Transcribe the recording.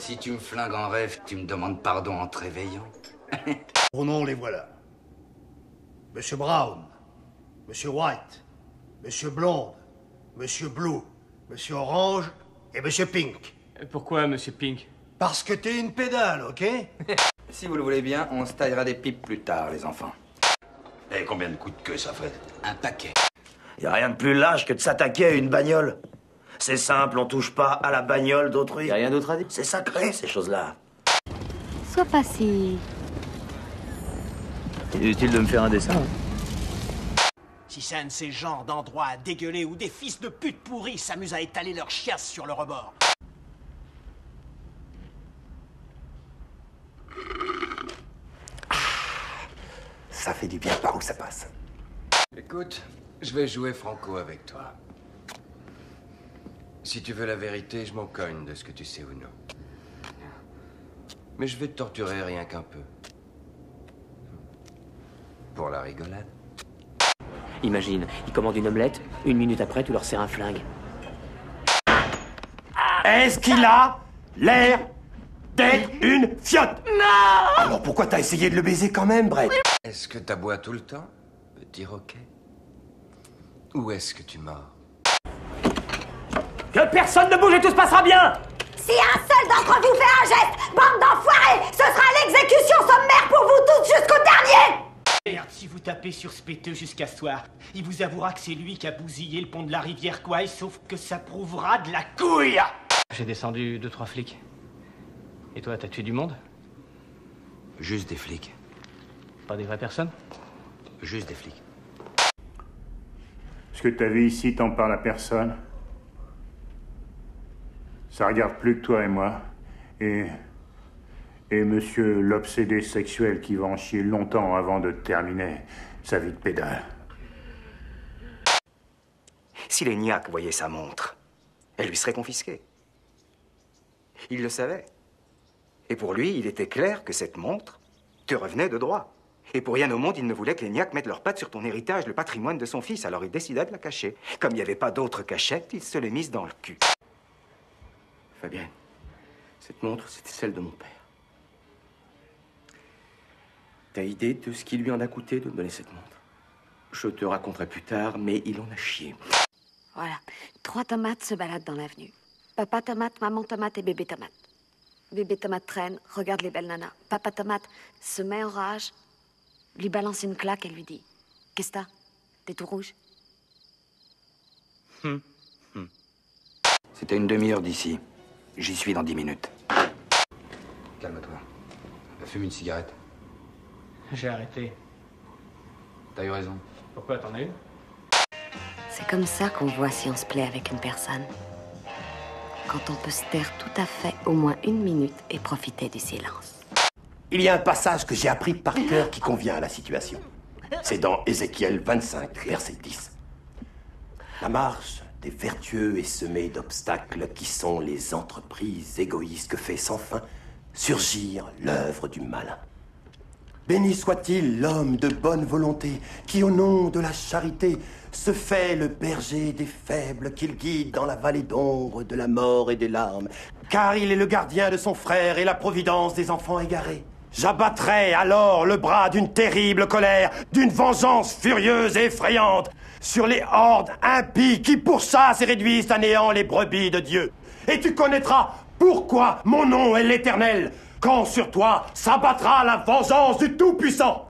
Si tu me flingues en rêve, tu me demandes pardon en te réveillant. Vos noms, les voilà. Monsieur Brown, Monsieur White, Monsieur Blonde, Monsieur Blue, Monsieur Orange et Monsieur Pink. Pourquoi, Monsieur Pink? Parce que t'es une pédale, ok? Si vous le voulez bien, on se taillera des pipes plus tard, les enfants. Et combien de coups de queue ça fait? Un paquet. Y a rien de plus lâche que de s'attaquer à une bagnole. C'est simple, on touche pas à la bagnole d'autrui. Y a rien d'autre à dire. C'est sacré, ces choses-là. Sois pas si... Inutile de me faire un dessin. Hein. Si c'est un de ces genres d'endroits à dégueuler où des fils de pute pourris s'amusent à étaler leur chiasse sur le rebord. Ça fait du bien par où ça passe. Écoute, je vais jouer franco avec toi. Si tu veux la vérité, je m'en cogne de ce que tu sais ou non. Mais je vais te torturer rien qu'un peu. Pour la rigolade. Imagine, ils commandent une omelette, 1 minute après, tu leur sers un flingue. Est-ce qu'il a l'air d'être une fiotte? Non! Alors pourquoi t'as essayé de le baiser quand même, Brett? Est-ce que t'aboies tout le temps, petit roquet? Ou est-ce que tu mords? Que personne ne bouge et tout se passera bien! Si un seul d'entre vous fait un geste, bande d'enfoirés, ce sera l'exécution sommaire pour vous tous jusqu'au dernier! Merde, si vous tapez sur ce péteux jusqu'à ce soir, il vous avouera que c'est lui qui a bousillé le pont de la rivière Kwai, sauf que ça prouvera de la couille! J'ai descendu 2-3 flics. Et toi, t'as tué du monde? Juste des flics. Pas des vraies personnes? Juste des flics. Ce que t'as vu ici t'en parle à personne. Ça regarde plus que toi et moi. Et monsieur l'obsédé sexuel qui va en chier longtemps avant de terminer sa vie de pédale. Si l'ENIAC voyait sa montre, elle lui serait confisquée. Il le savait. Et pour lui, il était clair que cette montre te revenait de droit. Et pour rien au monde, il ne voulait que l'ENIAC mette leurs pattes sur ton héritage, le patrimoine de son fils. Alors il décida de la cacher. Comme il n'y avait pas d'autre cachette, il se l'est mise dans le cul. Fabienne, cette montre, c'était celle de mon père. T'as idée de ce qui lui en a coûté de me donner cette montre? Je te raconterai plus tard, mais il en a chié. Voilà, 3 tomates se baladent dans l'avenue. Papa tomate, maman tomate et bébé tomate. Bébé tomate traîne, regarde les belles nanas. Papa tomate se met en rage, lui balance une claque et lui dit « Qu'est-ce que t'as? T'es tout rouge ?» C'était une demi-heure d'ici. J'y suis dans 10 minutes. Calme-toi. Fume une cigarette. J'ai arrêté. T'as eu raison. Pourquoi, t'en as eu? C'est comme ça qu'on voit si on se plaît avec une personne. Quand on peut se taire tout à fait au moins 1 minute et profiter du silence. Il y a un passage que j'ai appris par cœur qui convient à la situation. C'est dans Ézéchiel 25, verset 10. La marche des vertueux est semée d'obstacles qui sont les entreprises égoïstes que fait sans fin surgir l'œuvre du malin. Béni soit-il l'homme de bonne volonté qui, au nom de la charité, se fait le berger des faibles qu'il guide dans la vallée d'ombre de la mort et des larmes, car il est le gardien de son frère et la providence des enfants égarés. J'abattrai alors le bras d'une terrible colère, d'une vengeance furieuse et effrayante, sur les hordes impies qui pourchassent et réduisent à néant les brebis de Dieu. Et tu connaîtras pourquoi mon nom est l'Éternel, quand sur toi s'abattra la vengeance du Tout-Puissant.